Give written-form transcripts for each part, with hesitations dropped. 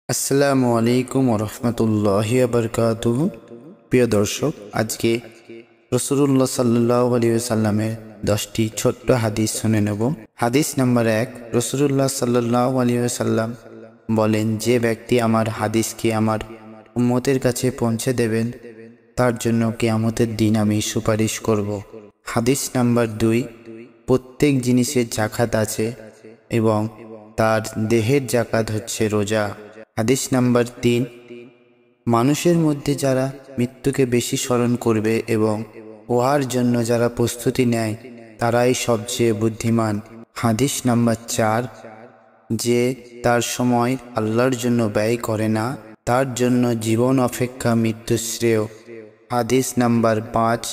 আসসালামু আলাইকুম ওরহমতুল্লাহি বারকাতুহু। প্রিয় দর্শক, আজকে রাসূলুল্লাহ সাল্লাল্লাহু আলাইহি ওয়াসাল্লামের 10টি ছোট্ট হাদিস শুনে নেব। হাদিস নাম্বার 1। রাসূলুল্লাহ সাল্লাল্লাহু আলাইহি ওয়াসাল্লাম বলেন, যে ব্যক্তি আমার হাদিসকে আমার উম্মতের কাছে পৌঁছে দেবেন তার জন্য কিয়ামতের দিন আমি সুপারিশ করব। হাদিস নাম্বার 2। প্রত্যেক জিনিসের জাকাত আছে এবং তার দেহের জাকাত হচ্ছে রোজা। হাদিস নাম্বার 3। মানুষের মধ্যে যারা মৃত্যুকে বেশি স্মরণ করবে এবং উহার জন্য যারা প্রস্তুতি নেয় তারাই সবচেয়ে বুদ্ধিমান। হাদিস নাম্বার 4। যে তার সময় আল্লাহর জন্য ব্যয় করে না তার জন্য জীবন অপেক্ষা মৃত্যু শ্রেয়। হাদিস নাম্বার 5।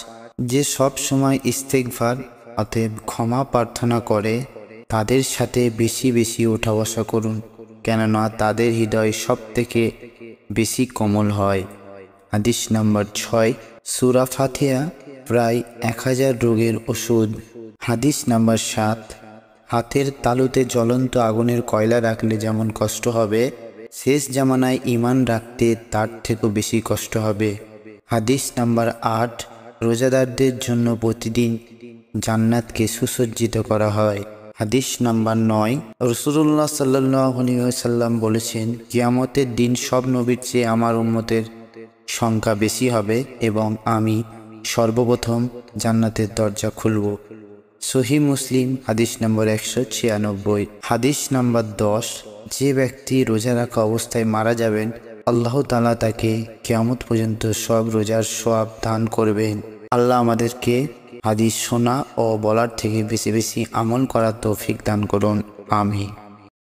যে সব সময় ইস্তেগফার অতএব ক্ষমা প্রার্থনা করে তাদের সাথে বেশি বেশি ওঠা বসা করুন, কেননা তাদের হৃদয় সব থেকে বেশি কোমল হয়। হাদিস নাম্বার 6। সূরা ফাতিহা প্রায় 1000 রোগের ওষুধ। হাদিস নাম্বার 7। হাতের তালুতে জ্বলন্ত আগুনের কয়লা রাখলে যেমন কষ্ট হবে, শেষ জামানায় ঈমান রাখতে তার থেকেও বেশি কষ্ট হবে। হাদিস নাম্বার 8। রোজাদারদের জন্য প্রতিদিন জান্নাতকে সুসজ্জিত করা হয়। হাদিস নাম্বার 9। রাসূলুল্লাহ সাল্লাল্লাহু আলাইহি ওয়াসাল্লাম বলেছেন, কিয়ামতের দিন সব নবীর চেয়ে আমার উম্মতের সংখ্যা বেশি হবে এবং আমি সর্বপ্রথম জান্নাতের দরজা খুলব। সহিহ মুসলিম হাদিস নম্বর 196। হাদিস নাম্বার 10। যে ব্যক্তি রোজা রাখা অবস্থায় মারা যাবেন আল্লাহ তাআলা তাকে কিয়ামত পর্যন্ত সব রোজার সওয়াব দান করবেন। আল্লাহ আমাদেরকে হাদিস শোনা ও বলার থেকে বেশি বেশি আমল করার তৌফিক দান করুন। আমিন।